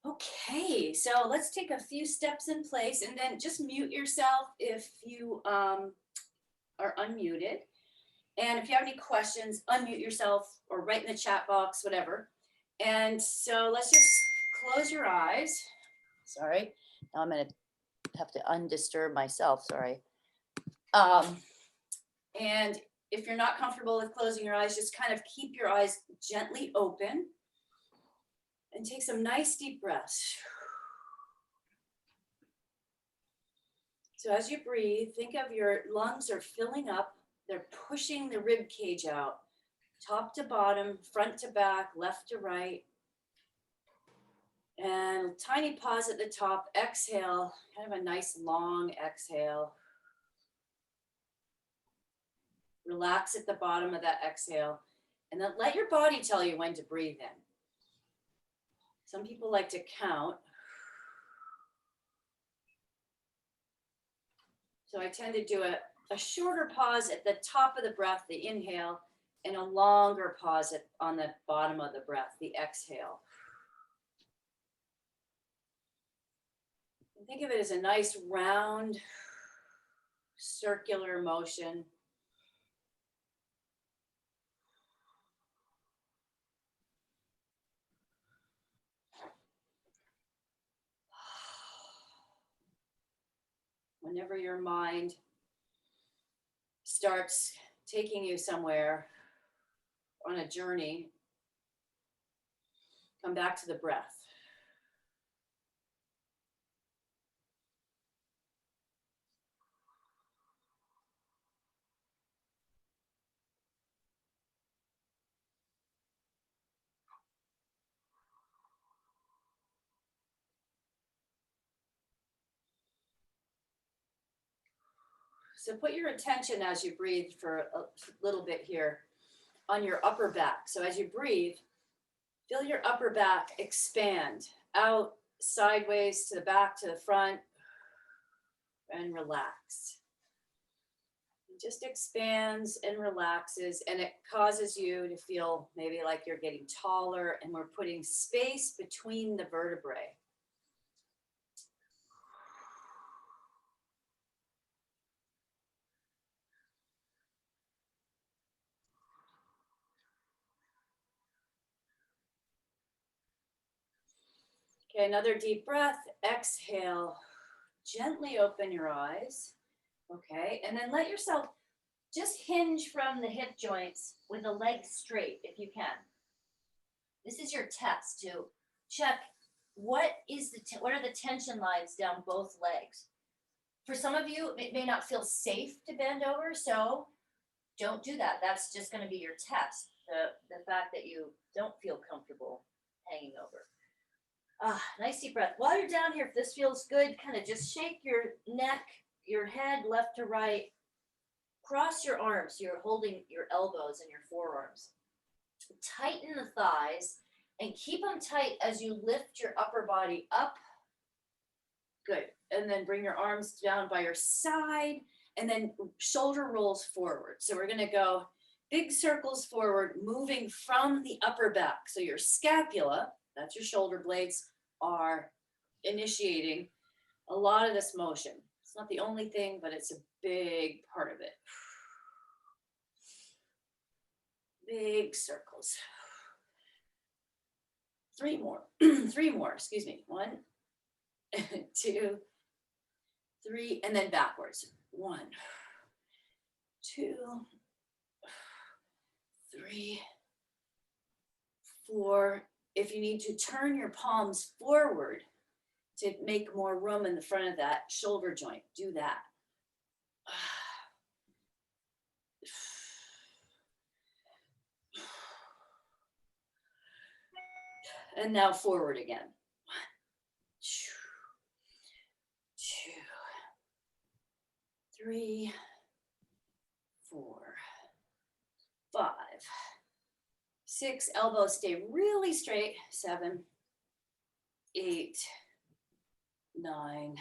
Okay, so let's take a few steps in place and then just mute yourself if you are unmuted. And if you have any questions, unmute yourself or write in the chat box, whatever. And so let's just close your eyes. Sorry, now I'm going to have to undisturb myself. Sorry. Um, and if you're not comfortable with closing your eyes, just kind of keep your eyes gently open and take some nice deep breaths. So as you breathe, think of your lungs are filling up. They're pushing the rib cage out, top to bottom, front to back, left to right. And tiny pause at the top. Exhale, kind of a nice long exhale. Relax at the bottom of that exhale. And then let your body tell you when to breathe in. Some people like to count. So I tend to do a shorter pause at the top of the breath, the inhale, and a longer pause on the bottom of the breath, the exhale. And think of it as a nice round circular motion. Whenever your mind starts taking you somewhere on a journey, come back to the breath. So put your attention as you breathe for a little bit here on your upper back. So as you breathe, feel your upper back expand out sideways to the back, to the front, and relax. It just expands and relaxes, and it causes you to feel maybe like you're getting taller, and we're putting space between the vertebrae. Okay, another deep breath. Exhale. Gently open your eyes. Okay, and then let yourself just hinge from the hip joints with the legs straight if you can. This is your test to check what are the tension lines down both legs. For some of you, it may not feel safe to bend over, so don't do that. That's just going to be your test. The fact that you don't feel comfortable hanging over. Nice deep breath. While you're down here, if this feels good, kind of just shake your neck, your head left to right. Cross your arms. You're holding your elbows and your forearms. Tighten the thighs and keep them tight as you lift your upper body up. Good. And then bring your arms down by your side and then shoulder rolls forward. So we're going to go big circles forward, moving from the upper back. So your scapula, that's your shoulder blades, are initiating a lot of this motion. It's not the only thing, but it's a big part of it. Big circles. Three more, excuse me. 1, 2, 3, and then backwards. 1, 2, 3, 4. If you need to turn your palms forward to make more room in the front of that shoulder joint, do that. And now forward again. 1, 2, 3, 4, 5, 6. Elbows stay really straight. 7, 8, 9,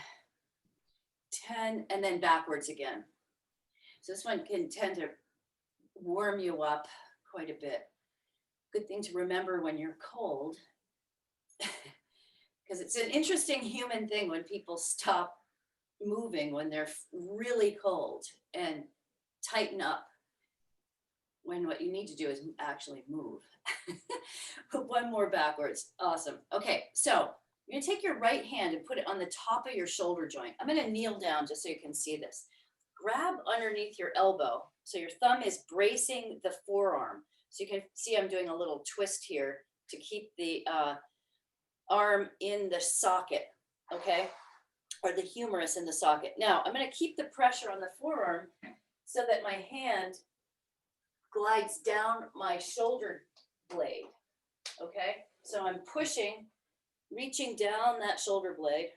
10, and then backwards again. So this one can tend to warm you up quite a bit. Good thing to remember when you're cold, because it's an interesting human thing when people stop moving when they're really cold and tighten up when what you need to do is actually move. One more backwards. Awesome. Okay, so you're gonna take your right hand and put it on the top of your shoulder joint. I'm gonna kneel down just so you can see this. Grab underneath your elbow. So your thumb is bracing the forearm. So you can see I'm doing a little twist here to keep the arm in the socket, okay? Or the humerus in the socket. Now, I'm gonna keep the pressure on the forearm so that my hand glides down my shoulder blade, okay? So I'm pushing, reaching down that shoulder blade.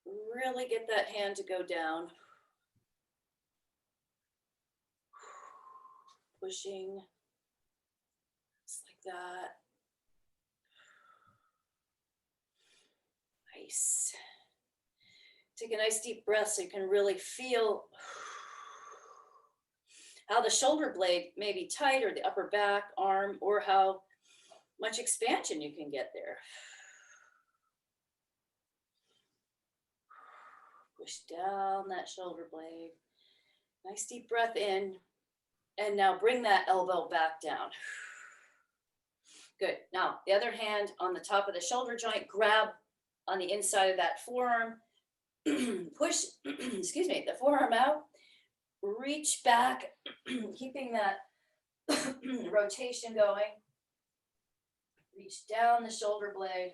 Really get that hand to go down. Pushing, just like that. Nice. Take a nice deep breath so you can really feel how the shoulder blade may be tight, or the upper back, arm, or how much expansion you can get there. Push down that shoulder blade. Nice deep breath in. And now bring that elbow back down. Good. Now, the other hand on the top of the shoulder joint, grab on the inside of that forearm. Push, excuse me, the forearm out. Reach back, keeping that rotation going. Reach down the shoulder blade.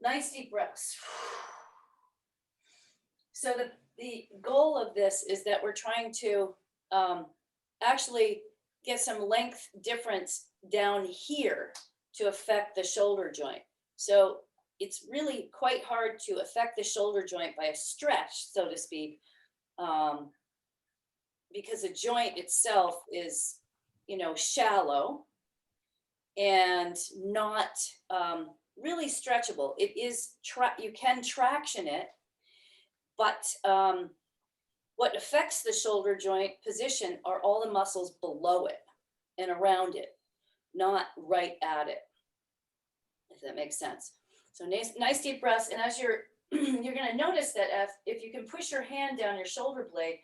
Nice deep breaths. So the goal of this is that we're trying to actually get some length difference down here to affect the shoulder joint. So it's really quite hard to affect the shoulder joint by a stretch, so to speak, because the joint itself is, shallow and not really stretchable. It is, you can traction it, but what affects the shoulder joint position are all the muscles below it and around it, not right at it, if that makes sense. So nice deep breaths. And as you're going to notice that if you can push your hand down your shoulder blade,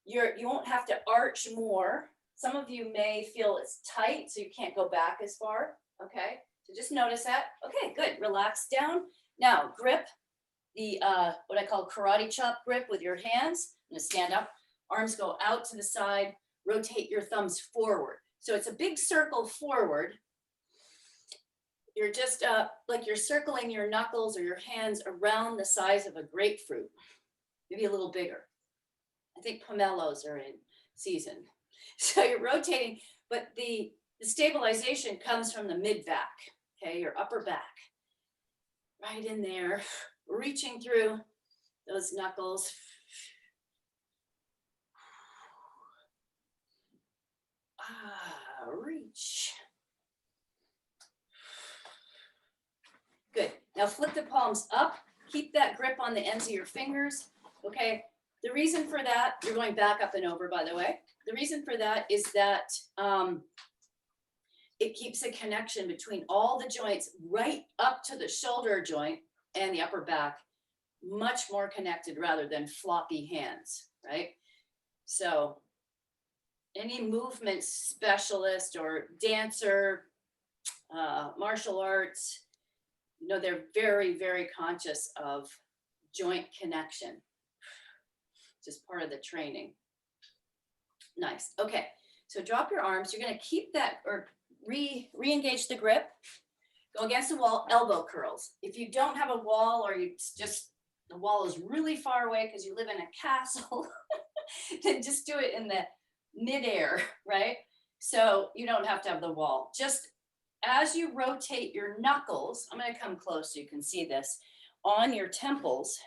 you won't have to arch more. Some of you may feel it's tight, so you can't go back as far. Okay, so just notice that. Okay, good. Relax down. Now grip the what I call karate chop grip with your hands. I'm going to stand up. Arms go out to the side. Rotate your thumbs forward. So it's a big circle forward. You're just like you're circling your knuckles or your hands around the size of a grapefruit, maybe a little bigger. I think pomelos are in season. So you're rotating, but the stabilization comes from the mid-back, okay, your upper back. Right in there, reaching through those knuckles. Reach. Good. Now flip the palms up. Keep that grip on the ends of your fingers. Okay. The reason for that, you're going back up and over, by the way. The reason for that is that it keeps a connection between all the joints right up to the shoulder joint and the upper back, much more connected rather than floppy hands, right? So any movement specialist or dancer, martial arts, they're very, very conscious of joint connection. Just part of the training. Nice. Okay. So drop your arms. You're going to keep that or re-engage the grip. Go against the wall, elbow curls. If you don't have a wall or the wall is really far away because you live in a castle, then just do it in the midair, right? So you don't have to have the wall. Just as you rotate your knuckles, I'm going to come close so you can see this, on your temples,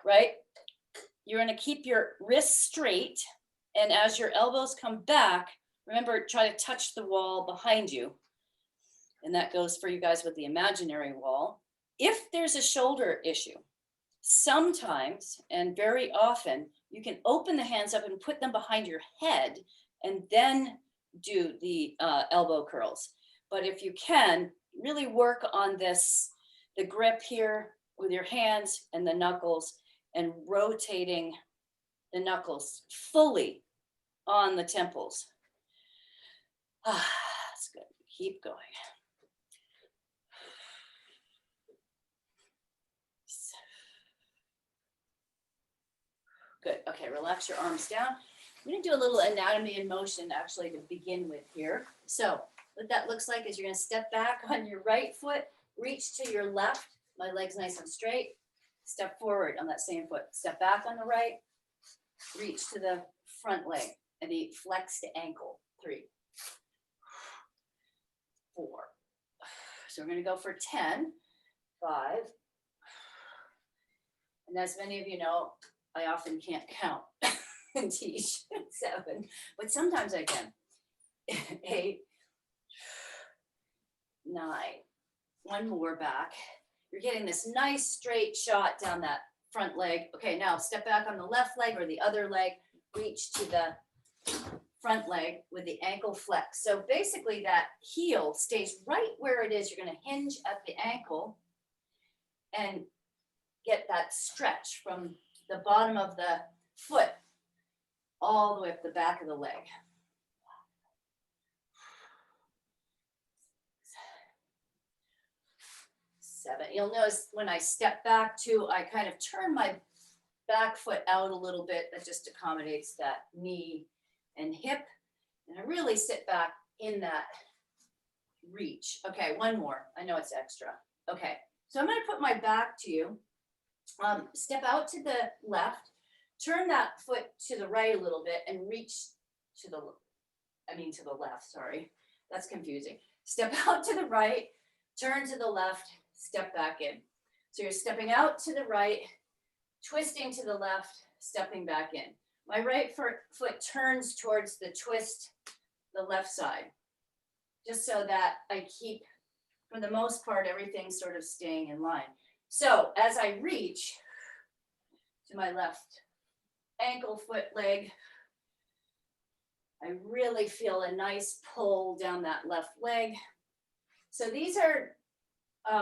right? You're going to keep your wrists straight. And as your elbows come back, remember, try to touch the wall behind you. And that goes for you guys with the imaginary wall. If there's a shoulder issue, sometimes and very often, you can open the hands up and put them behind your head and then do the elbow curls. But if you can, really work on this, the grip here with your hands and the knuckles, and rotating the knuckles fully on the temples. That's good. Keep going. Good. Okay, relax your arms down. I'm going to do a little anatomy in motion actually to begin with here. So what that looks like is you're going to step back on your right foot, reach to your left. My leg's nice and straight. Step forward on that same foot. Step back on the right, reach to the front leg and the flexed ankle. 3, 4. So we're going to go for 10, 5. And as many of you know, I often can't count and teach 7, but sometimes I can. 8, 9, one more back. You're getting this nice straight shot down that front leg. Okay, now step back on the left leg or the other leg, reach to the front leg with the ankle flex. So basically that heel stays right where it is. You're going to hinge at the ankle and get that stretch from the bottom of the foot all the way up the back of the leg. 7. You'll notice when I step back too, I kind of turn my back foot out a little bit. That just accommodates that knee and hip. And I really sit back in that reach. Okay, one more. I know it's extra. Okay, so I'm going to put my back to you. Step out to the left, turn that foot to the right a little bit and reach to the left, sorry. That's confusing. Step out to the right, turn to the left, step back in. So you're stepping out to the right, twisting to the left, stepping back in. My right foot turns towards the twist, the left side, just so that I keep, for the most part, everything sort of staying in line. So as I reach to my left ankle, foot, leg, I really feel a nice pull down that left leg. So these are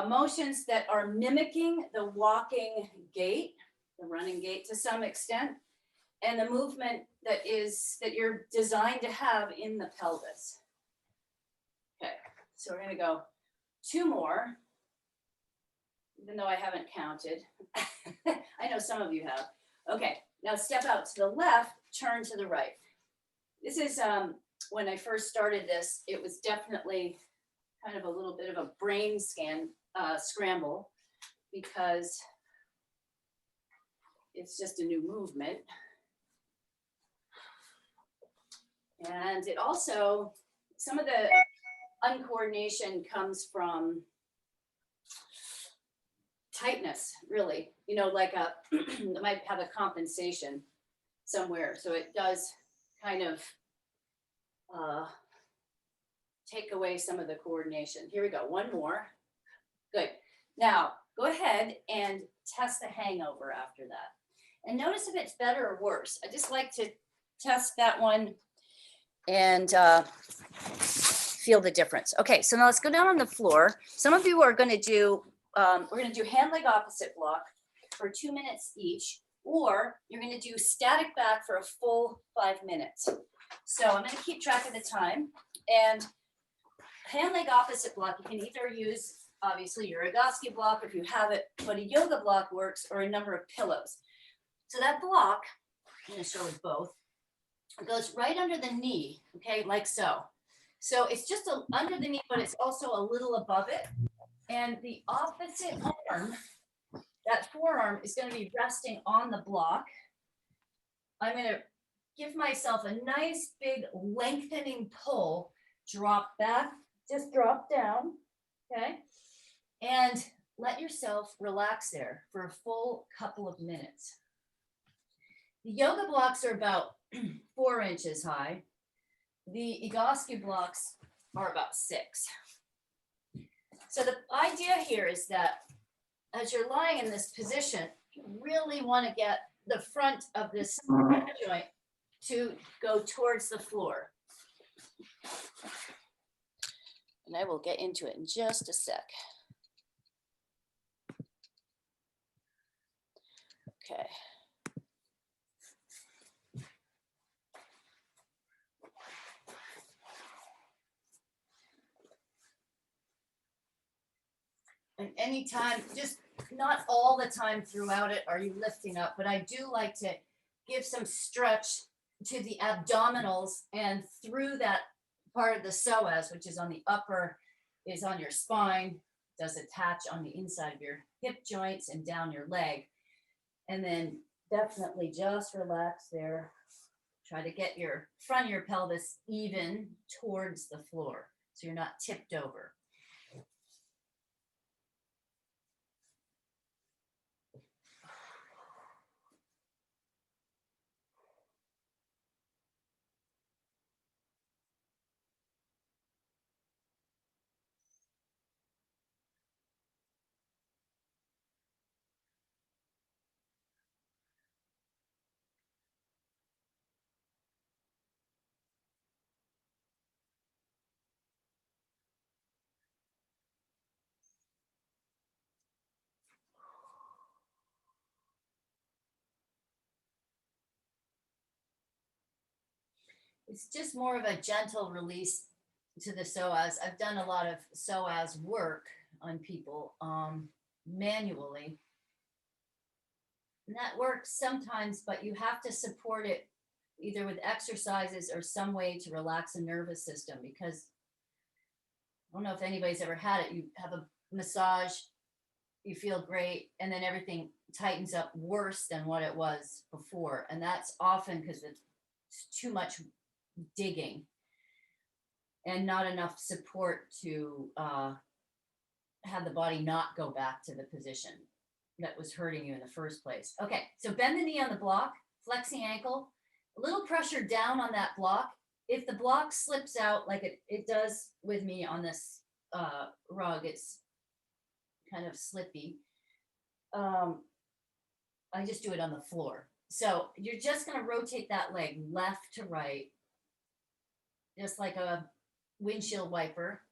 motions that are mimicking the walking gait, the running gait to some extent, and the movement that you're designed to have in the pelvis. Okay, so we're going to go 2 more. Even though I haven't counted. I know some of you have. Okay, now step out to the left, turn to the right. This is, when I first started this, it was definitely kind of a little bit of a brain scramble because it's just a new movement. And it also, some of the uncoordination comes from tightness, really, you know, like it might have a compensation somewhere. So it does kind of take away some of the coordination. Here we go, one more. Good. Now, go ahead and test the hangover after that. And notice if it's better or worse. I just like to test that one and feel the difference. Okay, so now let's go down on the floor. Some of you are going to do we're going to do hand leg opposite block for 2 minutes each, or you're going to do static back for a full 5 minutes. So I'm going to keep track of the time. And hand leg opposite block, you can either use, obviously, your Egoscue block if you have it, but a yoga block works, or a number of pillows. So that block, I'm going to show with both, it goes right under the knee, okay, like so. So it's just under the knee, but it's also a little above it. And the opposite arm, that forearm, is going to be resting on the block. I'm going to give myself a nice big lengthening pull, drop back, just drop down, okay? And let yourself relax there for a full couple of minutes. The yoga blocks are about 4 inches high. The Egoscue blocks are about 6. So the idea here is that as you're lying in this position, you really want to get the front of this joint to go towards the floor. And I will get into it in just a sec. Okay. And anytime, just not all the time throughout it are you lifting up, but I do like to give some stretch to the abdominals and through that part of the psoas, which is on the upper, is on your spine, does attach on the inside of your hip joints and down your leg. And then definitely just relax there. Try to get your front of your pelvis even towards the floor so you're not tipped over. It's just more of a gentle release to the psoas. I've done a lot of psoas work on people manually. And that works sometimes, but you have to support it either with exercises or some way to relax the nervous system, because I don't know if anybody's ever had it. You have a massage, you feel great, and then everything tightens up worse than what it was before. And that's often because it's too much digging and not enough support to have the body not go back to the position that was hurting you in the first place. Okay, so bend the knee on the block, flex the ankle, a little pressure down on that block. If the block slips out like it does with me on this rug, it's kind of slippy. I just do it on the floor. So you're just going to rotate that leg left to right, just like a windshield wiper,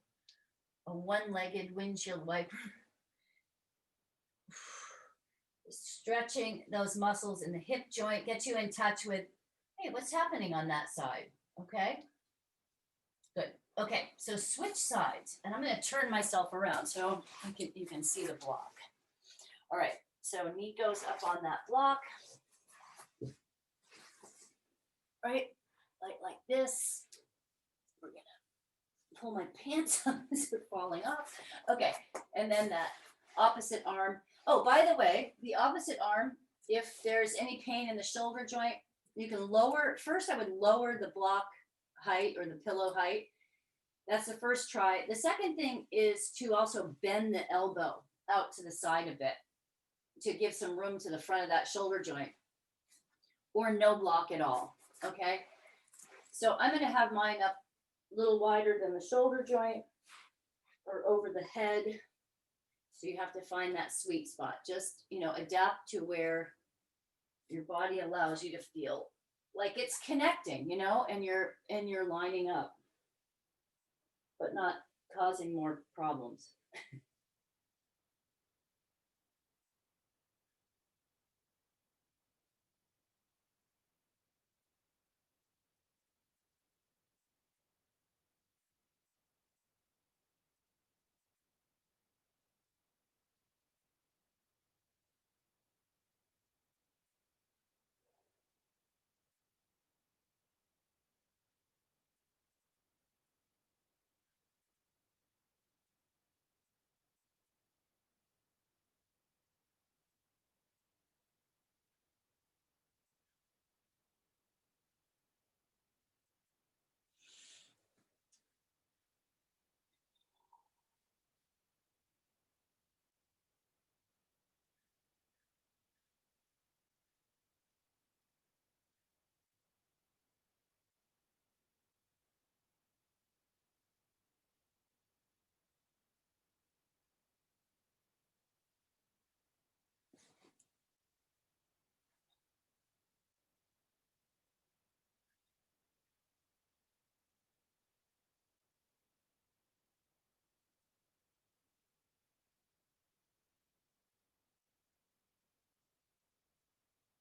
a one-legged windshield wiper. Stretching those muscles in the hip joint, get you in touch with, hey, what's happening on that side? Okay, good. Okay, so switch sides, and I'm going to turn myself around so you can see the block. All right, so knee goes up on that block, right, like this. We're going to pull my pants up as they're falling off. Okay, and then that opposite arm. Oh, by the way, the opposite arm, if there's any pain in the shoulder joint, you can lower. First, I would lower the block height or the pillow height. That's the first try. The second thing is to also bend the elbow out to the side a bit to give some room to the front of that shoulder joint, or no block at all. Okay, so I'm going to have mine up a little wider than the shoulder joint or over the head. So you have to find that sweet spot. Just, adapt to where your body allows you to feel like it's connecting, and you're lining up, but not causing more problems.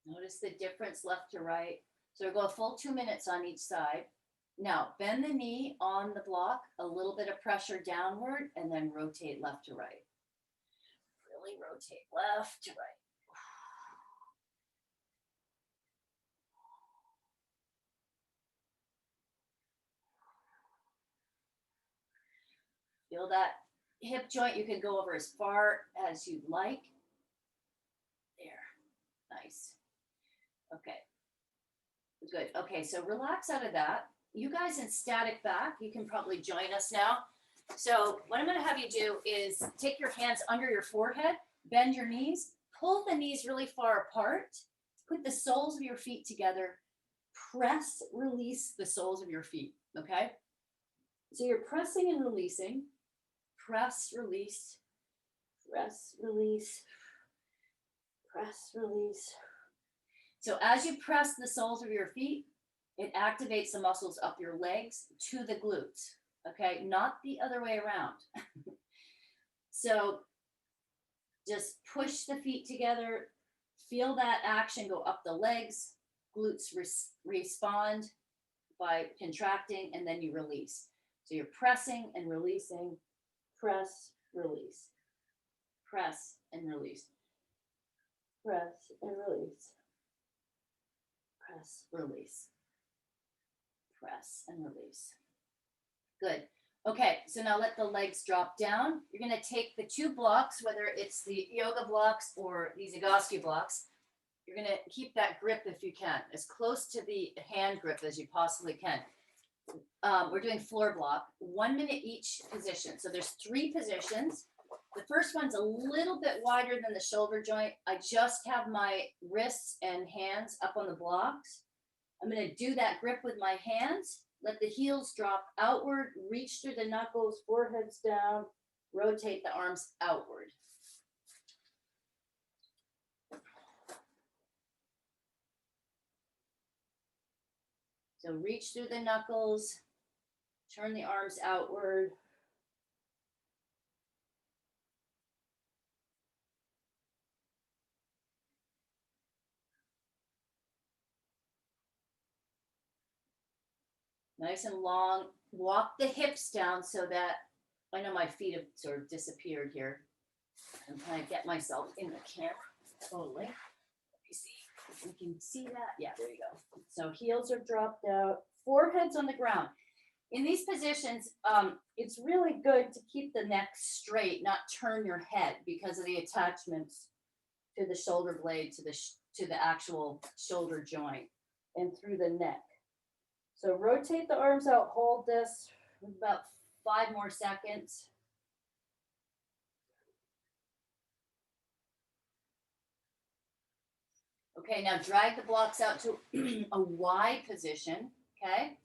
Notice the difference left to right. So we'll go a full 2 minutes on each side. Now bend the knee on the block, a little bit of pressure downward, and then rotate left to right. Really rotate left to right. Feel that hip joint. You can go over as far as you'd like. There, nice. Okay, good. Okay, so relax out of that. You guys in static back, you can probably join us now. So what I'm gonna have you do is take your hands under your forehead, bend your knees, pull the knees really far apart, put the soles of your feet together, press, release the soles of your feet, okay? So you're pressing and releasing, press, release, press, release, press, release. So as you press the soles of your feet, it activates the muscles up your legs to the glutes, okay? Not the other way around. So just push the feet together, feel that action go up the legs, glutes respond by contracting, and then you release. So you're pressing and releasing, press, release, press and release, press and release, press, release, press and release. Good. Okay, so now let the legs drop down. You're going to take the 2 blocks, whether it's the yoga blocks or these Egoscue blocks. You're going to keep that grip if you can, as close to the hand grip as you possibly can. We're doing floor block, 1 minute each position. So there's 3 positions. The first one's a little bit wider than the shoulder joint. I just have my wrists and hands up on the blocks. I'm going to do that grip with my hands. Let the heels drop outward, reach through the knuckles, foreheads down, rotate the arms outward. So reach through the knuckles, turn the arms outward. Nice and long. Walk the hips down so that, I know my feet have sort of disappeared here. I'm trying to get myself in the camera. Totally. Let me see if we can see that. Yeah, there you go. So heels are dropped out, forehead's on the ground. In these positions, it's really good to keep the neck straight, not turn your head because of the attachments to the shoulder blade, to the actual shoulder joint and through the neck. So rotate the arms out, hold this about 5 more seconds. Okay, now drag the blocks out to a wide position, okay?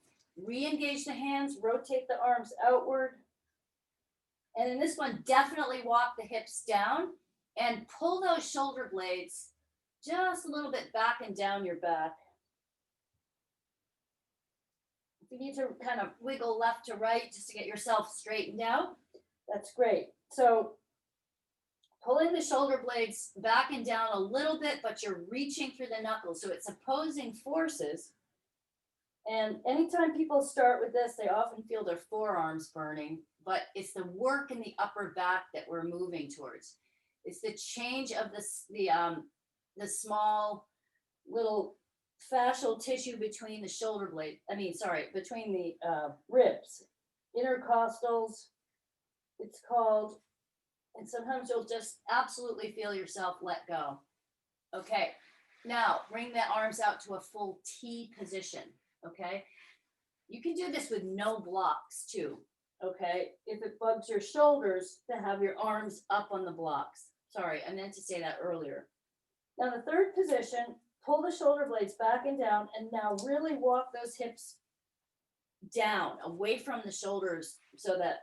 Re-engage the hands, rotate the arms outward. And in this one, definitely walk the hips down and pull those shoulder blades just a little bit back and down your back. If you need to kind of wiggle left to right just to get yourself straightened out, that's great. So pulling the shoulder blades back and down a little bit, but you're reaching through the knuckles. So it's opposing forces. And anytime people start with this, they often feel their forearms burning, but it's the work in the upper back that we're moving towards. It's the change of the small little fascial tissue between the shoulder blade, between the ribs, intercostals, it's called, and sometimes you'll just absolutely feel yourself let go. Okay, now bring the arms out to a full T position, okay? You can do this with no blocks too, okay? If it bugs your shoulders to have your arms up on the blocks. Sorry, I meant to say that earlier. Now the third position, pull the shoulder blades back and down, and now really walk those hips down, away from the shoulders so that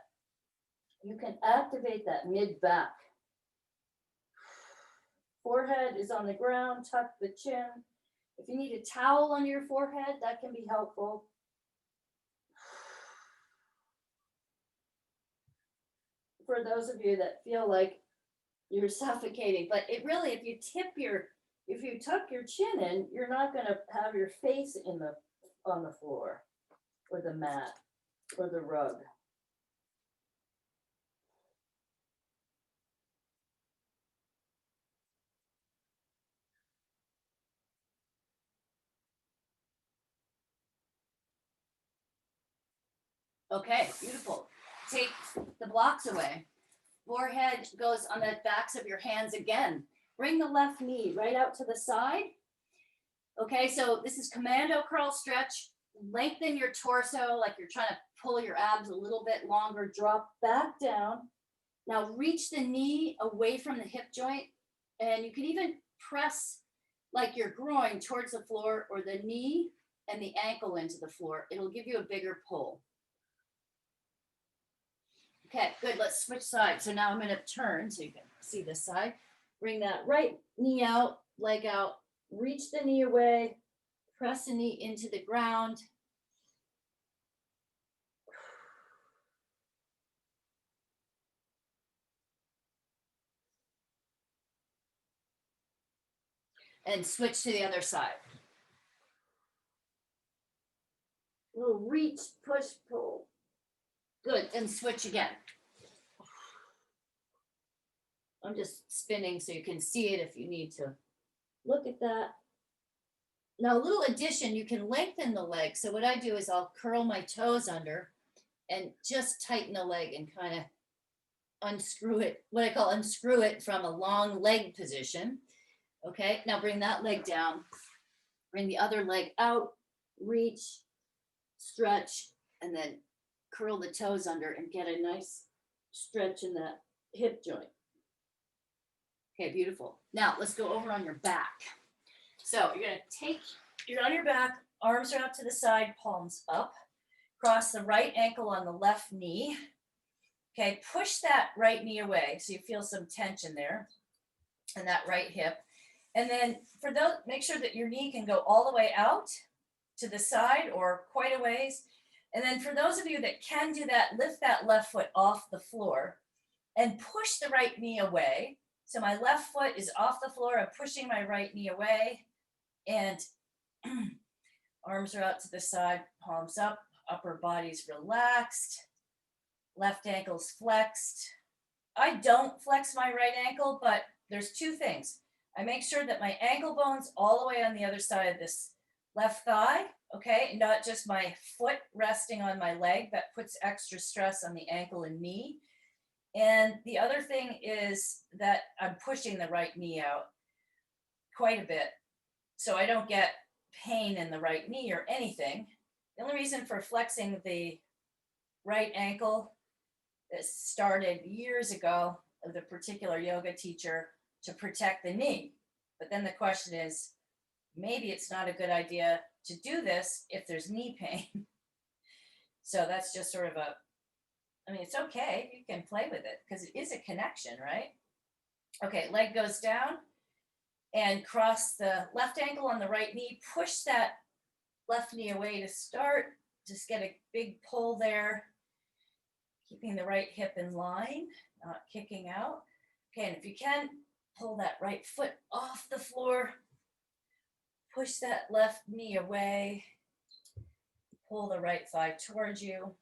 you can activate that mid back. Forehead is on the ground, tuck the chin. If you need a towel on your forehead, that can be helpful. For those of you that feel like you're suffocating, but it really, if you tip your if you tuck your chin in, you're not gonna have your face on the floor or the mat or the rug. Okay, beautiful. Take the blocks away. Forehead goes on the backs of your hands again. Bring the left knee right out to the side. Okay, so this is commando curl stretch. Lengthen your torso like you're trying to pull your abs a little bit longer. Drop back down. Now reach the knee away from the hip joint, and you can even press like your groin towards the floor or the knee and the ankle into the floor. It'll give you a bigger pull. Okay, good. Let's switch sides. So now I'm going to turn so you can see this side. Bring that right knee out, leg out, reach the knee away, press the knee into the ground. And switch to the other side. Little reach, push, pull. Good, and switch again. I'm just spinning so you can see it if you need to look at that. Now, a little addition, you can lengthen the leg. So what I do is I'll curl my toes under and just tighten the leg and kind of unscrew it, what I call unscrew it from a long leg position. Okay, now bring that leg down, bring the other leg out, reach, stretch, and then curl the toes under and get a nice stretch in that hip joint. Okay, beautiful. Now let's go over on your back. So you're on your back, arms are out to the side, palms up. Cross the right ankle on the left knee. Okay, push that right knee away so you feel some tension there in that right hip. And then for those, make sure that your knee can go all the way out to the side or quite a ways. And then for those of you that can do that, lift that left foot off the floor and push the right knee away. So my left foot is off the floor. I'm pushing my right knee away and arms are out to the side, palms up, upper body's relaxed, left ankle's flexed. I don't flex my right ankle, but there's two things. I make sure that my ankle bone's all the way on the other side of this left thigh, okay? Not just my foot resting on my leg. That puts extra stress on the ankle and knee. And the other thing is that I'm pushing the right knee out quite a bit, so I don't get pain in the right knee or anything. The only reason for flexing the right ankle that started years ago with a particular yoga teacher to protect the knee. But then the question is, maybe it's not a good idea to do this if there's knee pain. So that's just sort of it's okay. You can play with it because it is a connection, right? Okay, leg goes down and cross the left ankle on the right knee. Push that left knee away to start. Just get a big pull there. Keeping the right hip in line, not kicking out. Okay, and if you can, pull that right foot off the floor. Push that left knee away. Pull the right thigh towards you.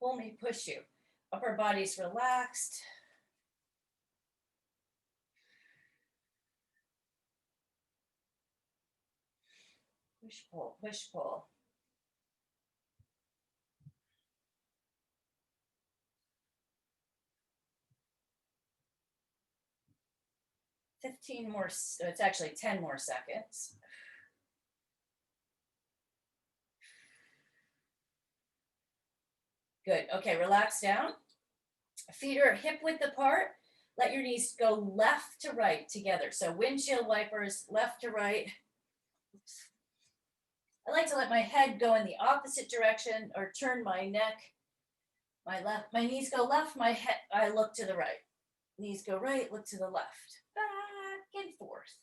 Pull me, push you. Upper body's relaxed. Push, pull, push, pull. It's actually 10 more seconds. Good, okay, relax down. Feet are hip width apart. Let your knees go left to right together. So windshield wipers, left to right. Oops. I like to let my head go in the opposite direction or turn my neck My knees go left, my head, I look to the right. Knees go right, look to the left. Back and forth.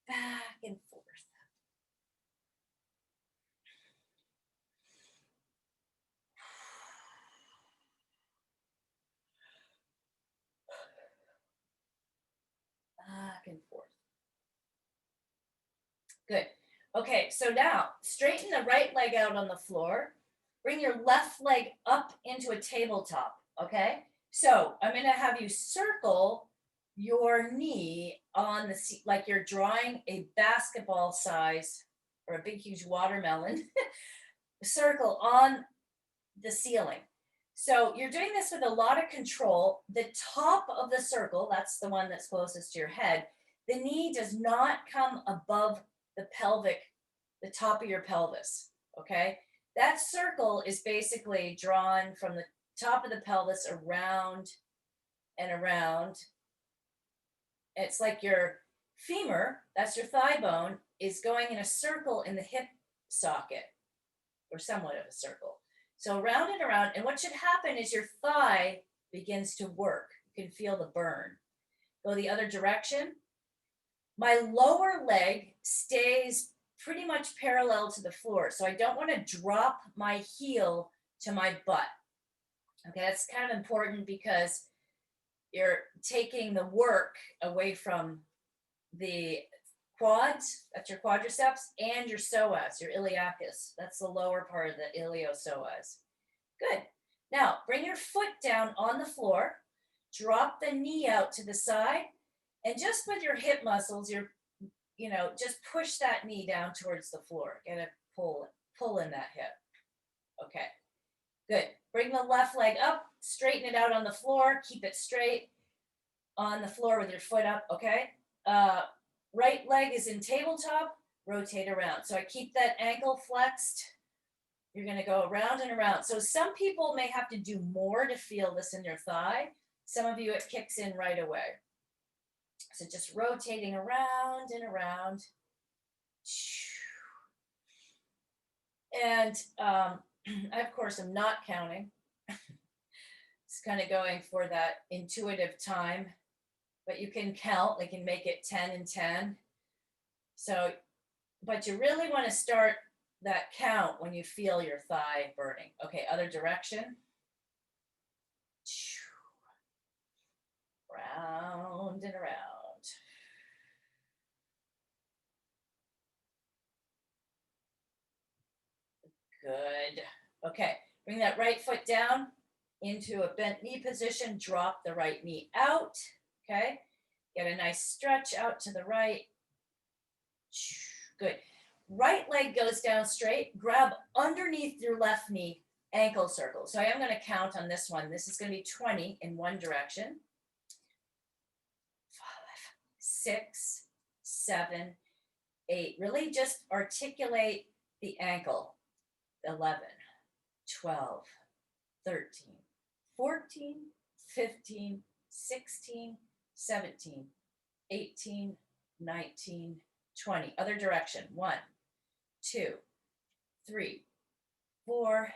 Back and forth. Back and forth. Good. Okay, so now straighten the right leg out on the floor. Bring your left leg up into a tabletop. Okay, so I'm going to have you circle your knee on the seat like you're drawing a basketball size or a big, huge watermelon circle on the ceiling. So you're doing this with a lot of control. The top of the circle, that's the one that's closest to your head, the knee does not come above the pelvic, the top of your pelvis. Okay. That circle is basically drawn from the top of the pelvis around and around. It's like your femur, that's your thigh bone, is going in a circle in the hip socket, or somewhat of a circle. So round and around, and what should happen is your thigh begins to work. You can feel the burn. Go the other direction. My lower leg stays pretty much parallel to the floor, so I don't want to drop my heel to my butt. Okay, that's kind of important because you're taking the work away from the quads, that's your quadriceps, and your psoas, your iliacus. That's the lower part of the iliopsoas. Good. Now, bring your foot down on the floor, drop the knee out to the side, and just with your hip muscles, just push that knee down towards the floor. Get a pull in that hip. Okay. Good. Bring the left leg up, straighten it out on the floor, keep it straight on the floor with your foot up, okay? Right leg is in tabletop, rotate around. So I keep that ankle flexed. You're going to go around and around. So some people may have to do more to feel this in your thigh. Some of you, it kicks in right away. So just rotating around and around. And I, of course, am not counting. It's kind of going for that intuitive time, but you can count, like you can make it 10 and 10. So, but you really want to start that count when you feel your thigh burning. Okay, other direction. Round and around. Good. Okay, bring that right foot down into a bent knee position. Drop the right knee out. Okay, get a nice stretch out to the right. Good. Right leg goes down straight. Grab underneath your left knee, ankle circle. So I am going to count on this one. This is going to be 20 in one direction. 5, 6, 7, 8. Really just articulate the ankle. 11, 12, 13, 14, 15, 16, 17, 18, 19, 20. Other direction. 1, 2, 3, 4,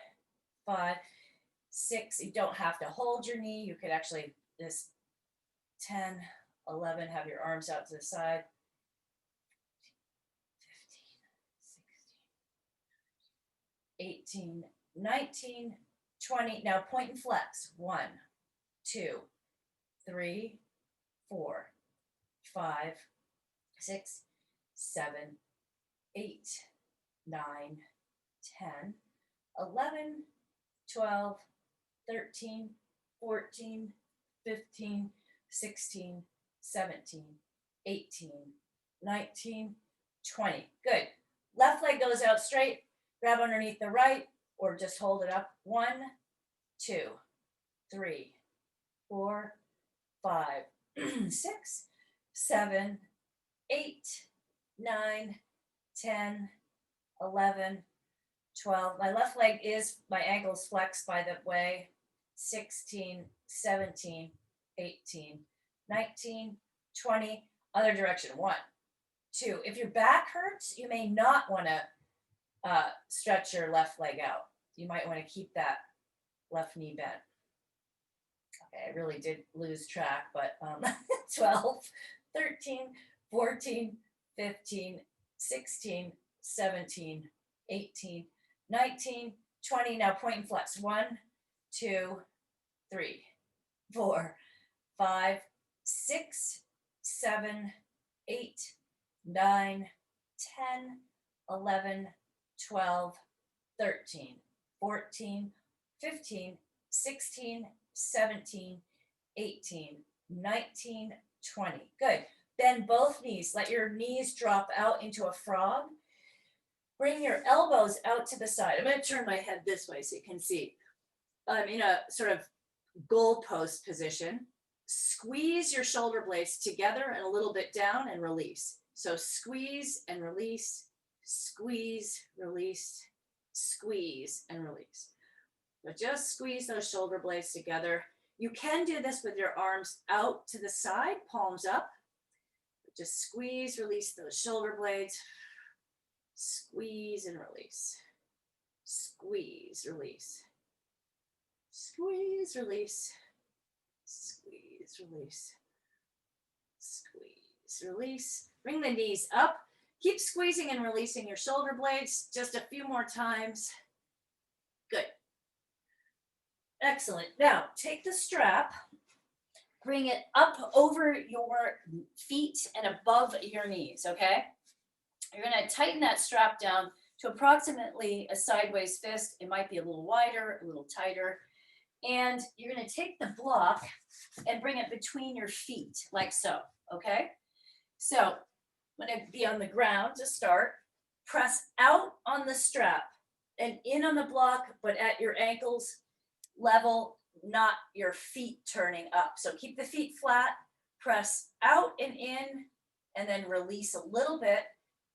5, 6. You don't have to hold your knee. You could actually just 10, 11, have your arms out to the side. 15, 16, 18, 19, 20. Now point and flex. 1, 2, 3, 4, 5, 6, 7, 8, 9, 10, 11, 12, 13, 14, 15, 16, 17, 18, 19, 20. Good. Left leg goes out straight. Grab underneath the right or just hold it up. 1, 2, 3, 4, 5, 6, 7, 8, 9, 10, 11, 12. My left leg is, my ankle's flexed by the way. 16, 17, 18, 19, 20. Other direction. 1, 2. If your back hurts, you may not want to stretch your left leg out. You might want to keep that left knee bent. Okay, I really did lose track, but 12, 13, 14, 15, 16, 17, 18, 19, 20. Now point and flex. 1, 2, 3, 4, 5, 6, 7, 8, 9, 10, 11, 12, 13, 14, 15, 16, 17, 18, 19, 20. Good. Bend both knees. Let your knees drop out into a frog. Bring your elbows out to the side. I'm going to turn my head this way so you can see. I'm in a sort of goalpost position. Squeeze your shoulder blades together and a little bit down and release. So squeeze and release, squeeze, release, squeeze and release. So just squeeze those shoulder blades together. You can do this with your arms out to the side, palms up. Just squeeze, release those shoulder blades. Squeeze and release. Squeeze, release. Squeeze, release. Squeeze, release. Squeeze, release. Bring the knees up. Keep squeezing and releasing your shoulder blades. Just a few more times. Good. Excellent. Now, take the strap, bring it up over your feet and above your knees, okay? You're going to tighten that strap down to approximately a sideways fist. It might be a little wider, a little tighter. And you're going to take the block and bring it between your feet, like so, okay? So I'm going to be on the ground to start. Press out on the strap and in on the block, but at your ankles level, not your feet turning up. So keep the feet flat, press out and in, and then release a little bit.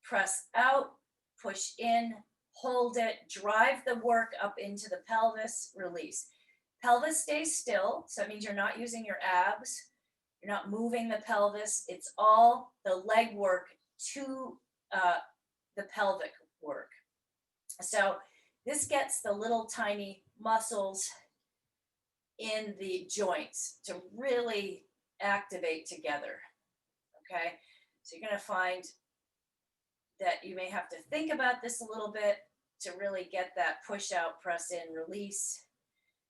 Press out, push in, hold it, drive the work up into the pelvis, release. Pelvis stays still, so that means you're not using your abs, you're not moving the pelvis. It's all the leg work to the pelvic work. So this gets the little tiny muscles in the joints to really activate together, okay? So you're gonna find that you may have to think about this a little bit to really get that push out, press in, release,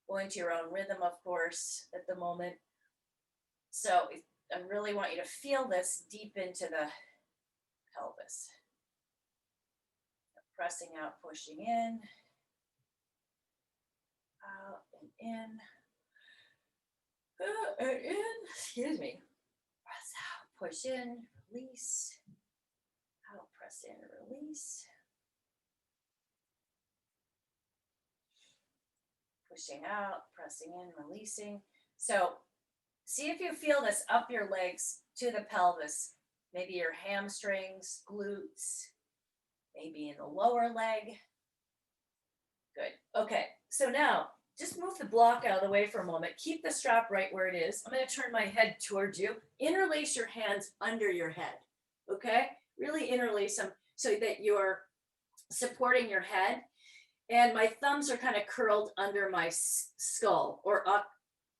go into your own rhythm, of course, at the moment. So I really want you to feel this deep into the pelvis. Pressing out, pushing in, out and in. Excuse me. Press out, push in, release. Out, press in, release. Pushing out, pressing in, releasing. So see if you feel this up your legs to the pelvis. Maybe your hamstrings, glutes, maybe in the lower leg. Good. Okay, so now just move the block out of the way for a moment. Keep the strap right where it is. I'm going to turn my head towards you. Interlace your hands under your head. Okay? Really interlace them so that you're supporting your head. And my thumbs are kind of curled under my skull or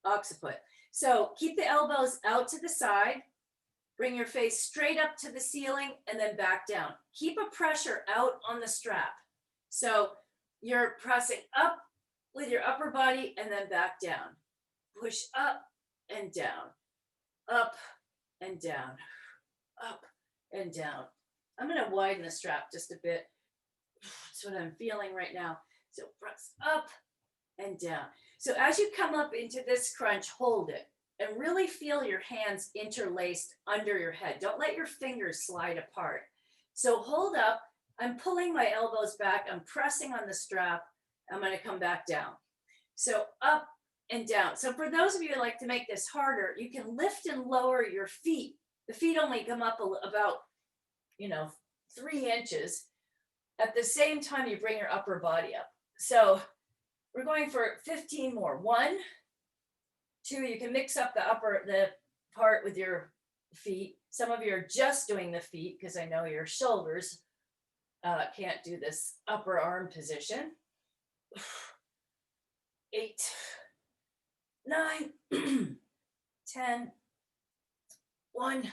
occiput. So keep the elbows out to the side. Bring your face straight up to the ceiling and then back down. Keep a pressure out on the strap. So you're pressing up with your upper body and then back down. Push up and down, up and down, up and down. I'm going to widen the strap just a bit. That's what I'm feeling right now. So press up and down. So as you come up into this crunch, hold it and really feel your hands interlaced under your head. Don't let your fingers slide apart. So hold up. I'm pulling my elbows back. I'm pressing on the strap. I'm going to come back down. So up and down. So for those of you who like to make this harder, you can lift and lower your feet. The feet only come up about, 3 inches. At the same time, you bring your upper body up. So we're going for 15 more. 1, 2, you can mix up the part with your feet. Some of you are just doing the feet because I know your shoulders can't do this upper arm position. 8, 9, 10, 1,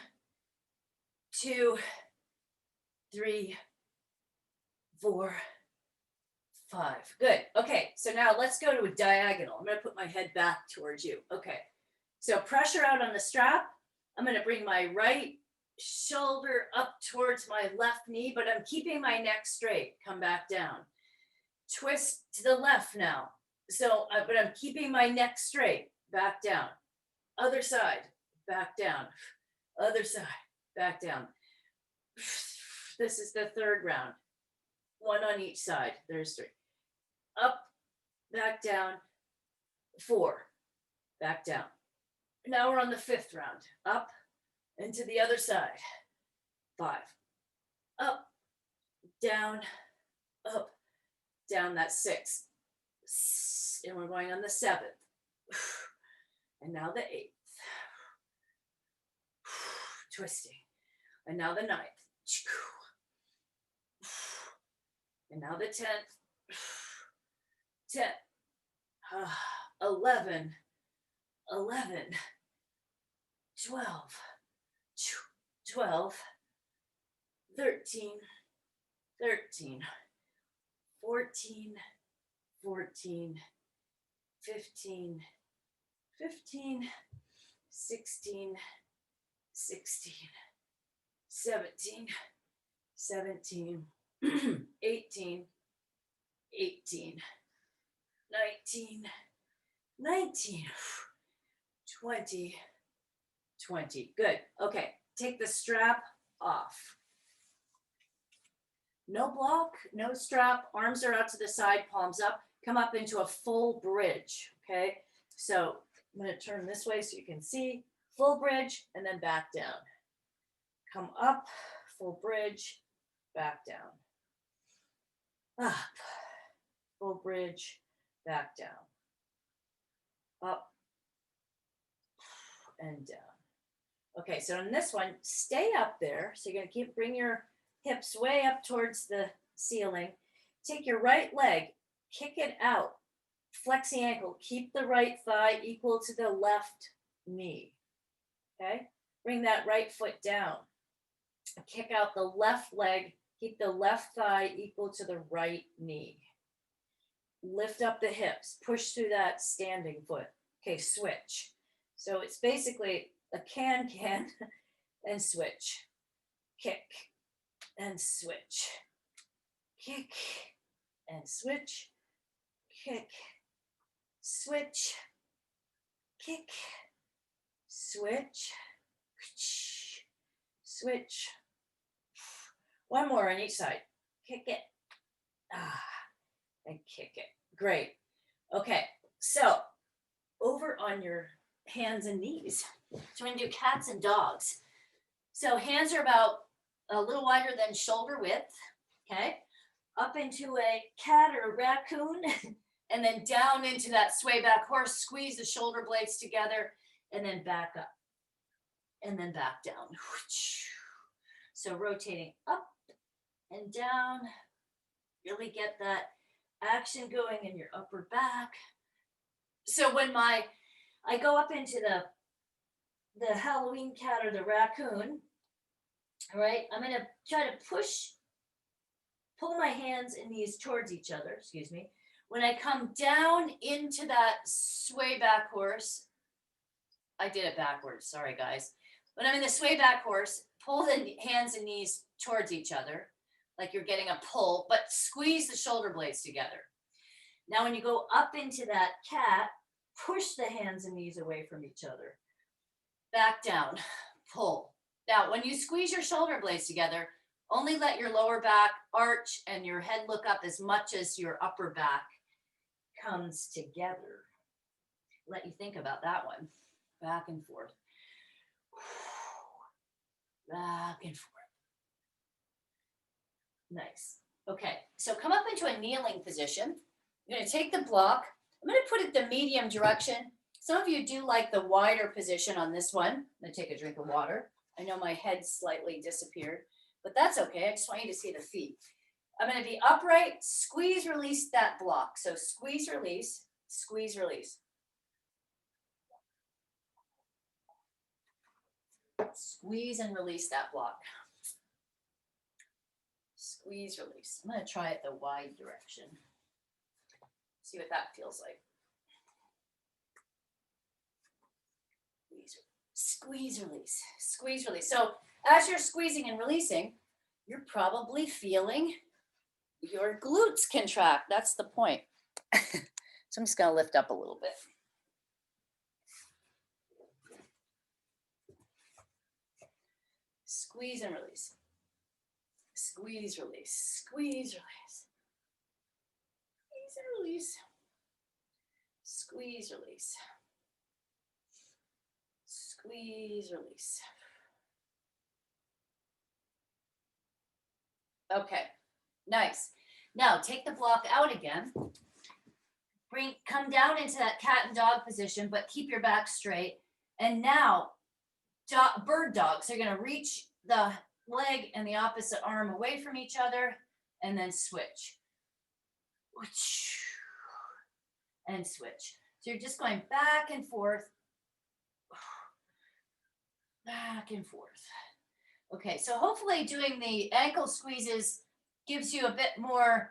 2, 3, 4, 5. Good. Okay, so now let's go to a diagonal. I'm going to put my head back towards you. Okay, so pressure out on the strap. I'm going to bring my right shoulder up towards my left knee, but I'm keeping my neck straight. Come back down. Twist to the left now. So, but I'm keeping my neck straight. Back down. Other side. Back down. Other side. Back down. This is the third round. 1 on each side. There's 3. Up, back down. 4. Back down. Now we're on the 5th round. Up and to the other side. 5. Up, down, up, down. That's 6. And we're going on the 7th. And now the 8th. Twisting. And now the 9th. And now the 10th. 10. 11. 11. 12. 12. 13. 13. 14. 14. 15. 15. 16. 16. 17. 17. 18. 18. 19. 19. 20. 20. Good. Okay. Take the strap off. No block, no strap. Arms are out to the side, palms up. Come up into a full bridge. Okay. So I'm going to turn this way so you can see. Full bridge and then back down. Come up, full bridge, back down. Up, full bridge, back down. Up and down. Okay, so in this one, stay up there. So you're going to bring your hips way up towards the ceiling. Take your right leg, kick it out, flex the ankle, keep the right thigh equal to the left knee. Okay, bring that right foot down. Kick out the left leg, keep the left thigh equal to the right knee. Lift up the hips, push through that standing foot. Okay, switch. So it's basically a can and switch. Kick and switch. Kick and switch. Kick, switch, kick, switch, switch. One more on each side. Kick it. And kick it. Great. Okay, so over on your hands and knees. So we're going to do cats and dogs. So hands are about a little wider than shoulder width. Okay. Up into a cat or a raccoon, and then down into that sway back horse. Squeeze the shoulder blades together, and then back up, and then back down. So rotating up and down. Really get that action going in your upper back. So when I go up into the Halloween cat or the raccoon, all right, I'm going to try to pull my hands and knees towards each other, excuse me. When I come down into that sway back horse, I did it backwards, sorry guys. When I'm in the sway back horse, pull the hands and knees towards each other, like you're getting a pull, but squeeze the shoulder blades together. Now when you go up into that cat, push the hands and knees away from each other. Back down, pull. Now when you squeeze your shoulder blades together, only let your lower back arch and your head look up as much as your upper back comes together. Let you think about that one. Back and forth. Back and forth. Nice. Okay, so come up into a kneeling position. You're going to take the block. I'm going to put it the medium direction. Some of you do like the wider position on this one. I'm going to take a drink of water. I know my head slightly disappeared, but that's okay. I just want you to see the feet. I'm going to be upright, squeeze, release that block. So squeeze, release, Squeeze, release. Squeeze and release that block. Squeeze, release. I'm going to try it the wide direction. See what that feels like. Squeeze, release. Squeeze, release. So as you're squeezing and releasing, you're probably feeling your glutes contract. That's the point. So I'm just going to lift up a little bit. Squeeze and release. Squeeze, release. Squeeze, release. Squeeze and release. Squeeze, release. Squeeze, release. Okay, nice. Now take the block out again. Come down into that cat and dog position, but keep your back straight. And now, bird dog. So you're going to reach the leg and the opposite arm away from each other, and then switch. And switch. So you're just going back and forth. Back and forth. Okay, so hopefully doing the ankle squeezes gives you a bit more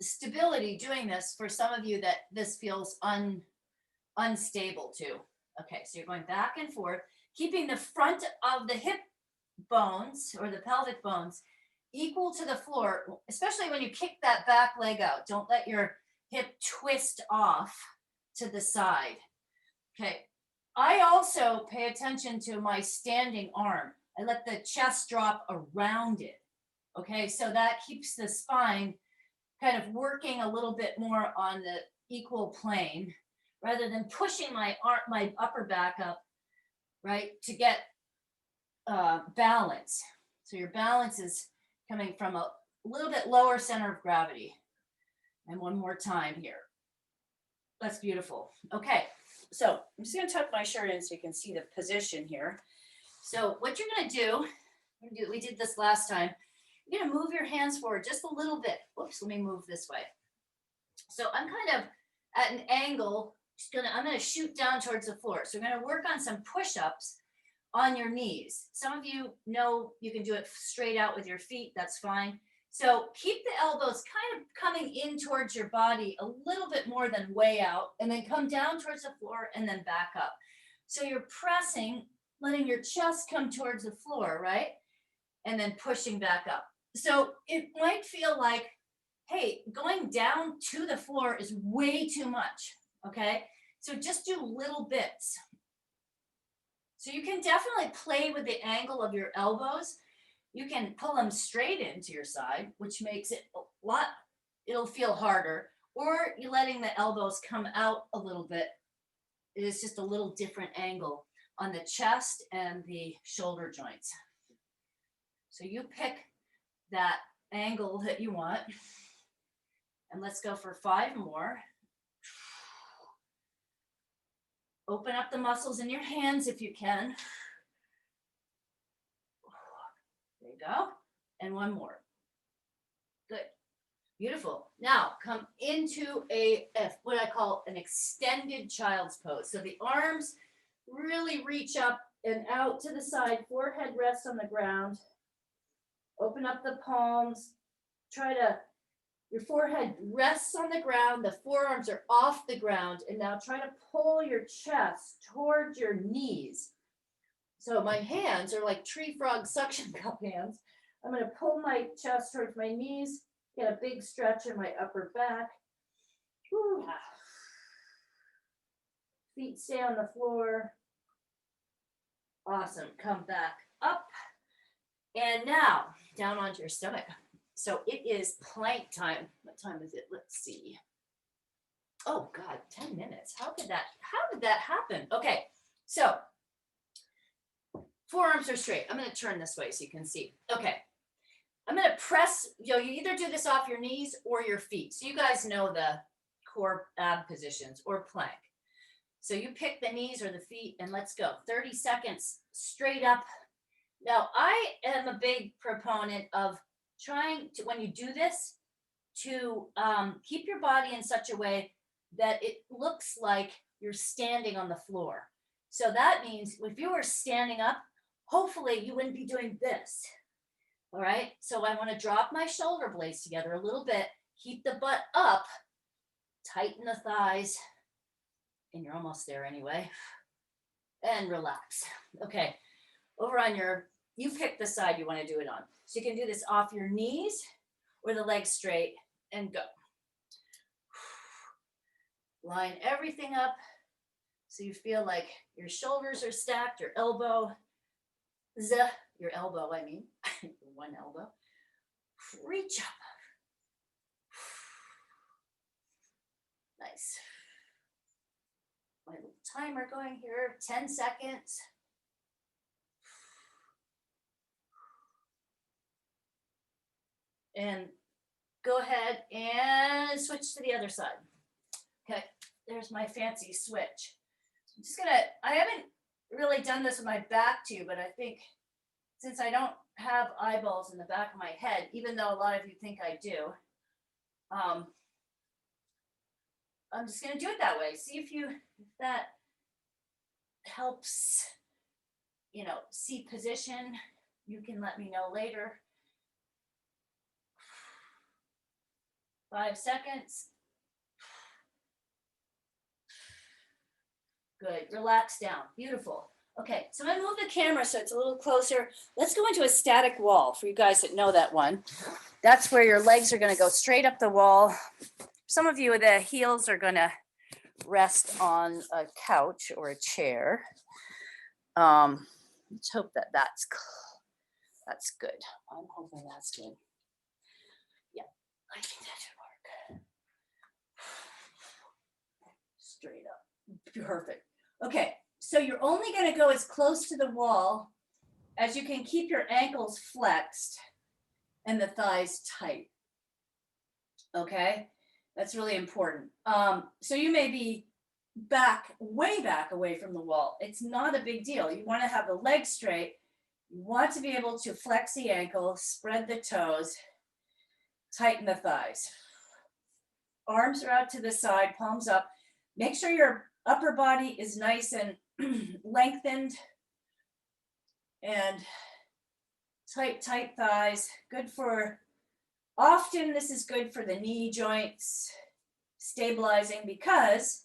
stability doing this. For some of you that this feels unstable too. Okay, so you're going back and forth, keeping the front of the hip bones or the pelvic bones equal to the floor, especially when you kick that back leg out. Don't let your hip twist off to the side. Okay. I also pay attention to my standing arm. I let the chest drop around it. Okay, so that keeps the spine kind of working a little bit more on the equal plane rather than pushing my upper back up, right, to get balance. So your balance is coming from a little bit lower center of gravity. And one more time here. That's beautiful. Okay. So I'm just going to tuck my shirt in so you can see the position here. So what you're going to do, we did this last time, you're going to move your hands forward just a little bit. Whoops, let me move this way. So I'm kind of at an angle, I'm going to shoot down towards the floor. So we're going to work on some push-ups on your knees. Some of you know you can do it straight out with your feet. That's fine. So keep the elbows kind of coming in towards your body a little bit more than way out, and then come down towards the floor and then back up. So you're pressing, letting your chest come towards the floor, right? And then pushing back up. So it might feel like, hey, going down to the floor is way too much, okay? So just do little bits. So you can definitely play with the angle of your elbows. You can pull them straight into your side, which makes it it'll feel harder, or you're letting the elbows come out a little bit. It is just a little different angle on the chest and the shoulder joints. So you pick that angle that you want, and let's go for 5 more. Open up the muscles in your hands if you can. There you go. And 1 more. Good. Beautiful. Now come into what I call an extended child's pose. So the arms really reach up and out to the side. Forehead rests on the ground. Open up the palms. Your forehead rests on the ground. The forearms are off the ground. And now try to pull your chest towards your knees. So my hands are like tree frog suction cup hands. I'm going to pull my chest towards my knees, get a big stretch in my upper back. Whew. Feet stay on the floor. Awesome. Come back up. And now down onto your stomach. So it is plank time. What time is it? Let's see. Oh God, 10 minutes. How did that happen? Okay. So forearms are straight. I'm going to turn this way so you can see. Okay. I'm going to press, you either do this off your knees or your feet. So you guys know the core ab positions or plank. So you pick the knees or the feet and let's go. 30 seconds straight up. Now I am a big proponent of trying to, when you do this, to keep your body in such a way that it looks like you're standing on the floor. So that means if you were standing up, hopefully you wouldn't be doing this. All right. So I want to drop my shoulder blades together a little bit, keep the butt up, tighten the thighs, and you're almost there anyway. And relax. Okay. Over on you pick the side you want to do it on. So you can do this off your knees or the legs straight and go. Line everything up so you feel like your shoulders are stacked, your elbow, I mean, one elbow. Reach up. Nice. My little timer going here, 10 seconds. And go ahead and switch to the other side. Okay, there's my fancy switch. I'm just gonna, I haven't really done this with my back too, but I think since I don't have eyeballs in the back of my head, even though a lot of you think I do, I'm just gonna do it that way. See if that helps, see position. You can let me know later. 5 seconds. Good, relax down, beautiful. Okay, so I'm gonna move the camera so it's a little closer. Let's go into a static wall for you guys that know that one. That's where your legs are gonna go straight up the wall. Some of you, the heels are gonna rest on a couch or a chair. Let's hope that's good. I'm hoping that's good. Yeah, I think that should work. Straight up, perfect. Okay, so you're only gonna go as close to the wall as you can keep your ankles flexed and the thighs tight. Okay, that's really important. So you may be way back away from the wall. It's not a big deal. You want to have the legs straight. You want to be able to flex the ankle, spread the toes, tighten the thighs. Arms are out to the side, palms up. Make sure your upper body is nice and lengthened and tight thighs. Good for, often this is good for the knee joints, stabilizing, because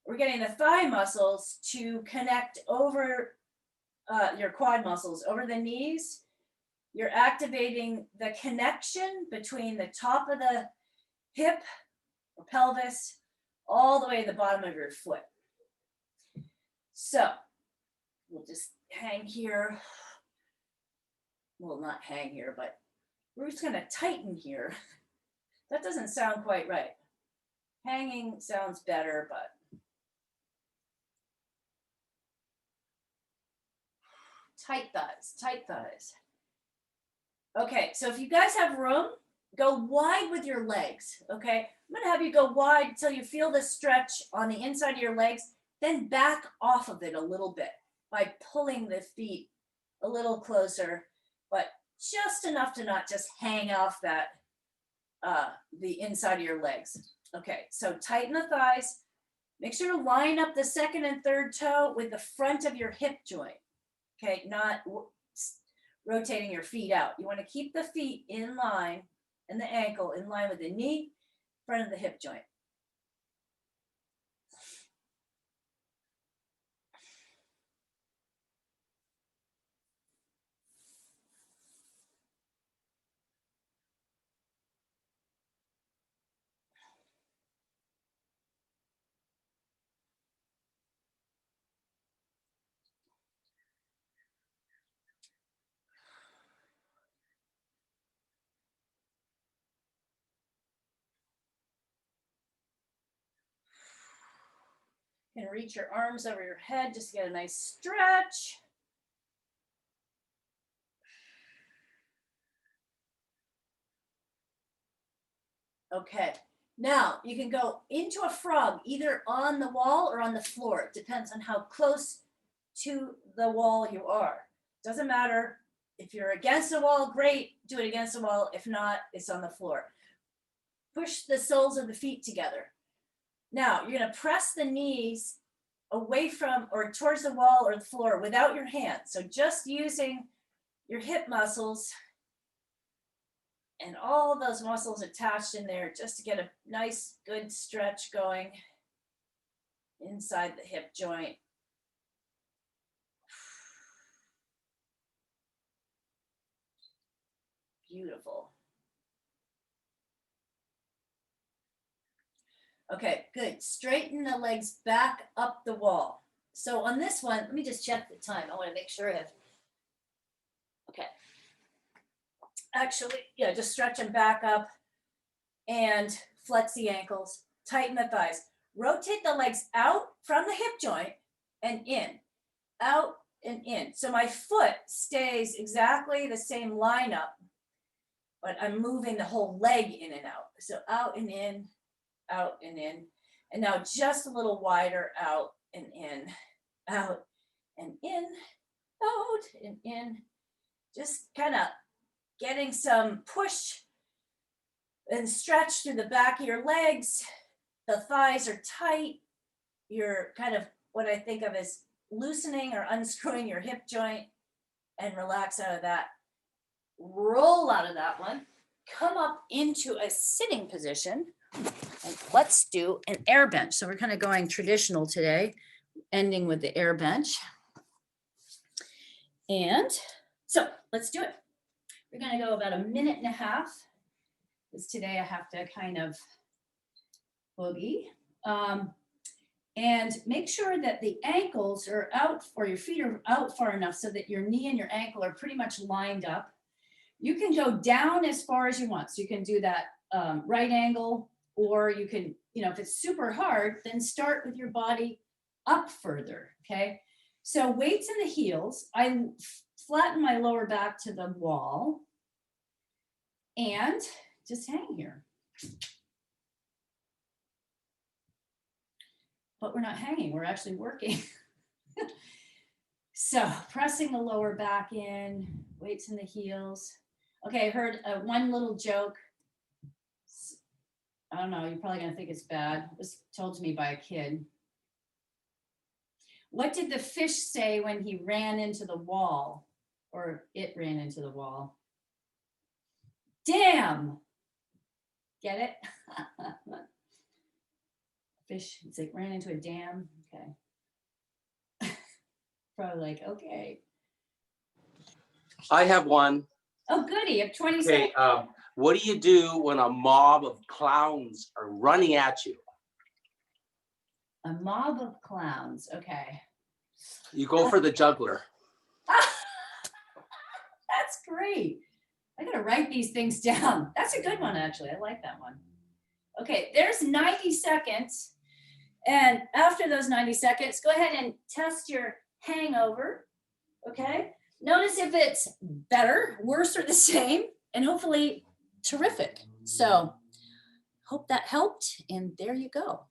we're getting the thigh muscles to connect over your quad muscles, over the knees. You're activating the connection between the top of the hip or pelvis all the way to the bottom of your foot. So we'll just hang here. Well, not hang here, but we're just gonna tighten here. That doesn't sound quite right. Hanging sounds better, but tight thighs. Okay, so if you guys have room, go wide with your legs, okay? I'm gonna have you go wide until you feel the stretch on the inside of your legs, then back off of it a little bit by pulling the feet a little closer, but just enough to not just hang off that, the inside of your legs. Okay, so tighten the thighs. Make sure to line up the second and third toe with the front of your hip joint. Okay, not rotating your feet out. You want to keep the feet in line and the ankle in line with the knee, front of the hip joint. You can reach your arms over your head just to get a nice stretch. Okay, now you can go into a frog either on the wall or on the floor. It depends on how close to the wall you are. Doesn't matter. If you're against the wall, great, do it against the wall. If not, it's on the floor. Push the soles of the feet together. Now you're gonna press the knees away from or towards the wall or the floor without your hands. So just using your hip muscles and all those muscles attached in there just to get a nice, good stretch going inside the hip joint. Beautiful. Okay, good. Straighten the legs back up the wall. So on this one, let me just check the time. I want to make sure I have. Okay. Actually, yeah, just stretch them back up and flex the ankles, tighten the thighs. Rotate the legs out from the hip joint and in, out and in. So my foot stays exactly the same lineup, but I'm moving the whole leg in and out. So out and in, out and in. And now just a little wider, out and in, out and in, out and in. Just kind of getting some push and stretch through the back of your legs. The thighs are tight. You're kind of what I think of as loosening or unscrewing your hip joint, and relax out of that. Roll out of that one. Come up into a sitting position. And let's do an air bench. So we're kind of going traditional today, ending with the air bench. And so let's do it. We're going to go about 1.5 minutes, because today I have to kind of boogie. And make sure that the ankles are out, or your feet are out far enough so that your knee and your ankle are pretty much lined up. You can go down as far as you want. So you can do that right angle, or you can, if it's super hard, then start with your body up further, okay? So weights in the heels. I flatten my lower back to the wall and just hang here. But we're not hanging, we're actually working. So pressing the lower back in, weights in the heels. Okay, I heard one little joke. I don't know, you're probably gonna think it's bad. It was told to me by a kid. What did the fish say when he ran into the wall, or it ran into the wall? Damn! Get it? Fish, it's like ran into a dam. Okay. Probably like, okay. I have one. Oh, goody, you have 20 Okay, seconds. what do you do when a mob of clowns are running at you? A mob of clowns, okay. You go for the juggler. That's great. I gotta write these things down. That's a good one, actually. I like that one. Okay, there's 90 seconds. And after those 90 seconds, go ahead and test your hangover, okay? Notice if it's better, worse, or the same, and hopefully terrific. So hope that helped, and there you go.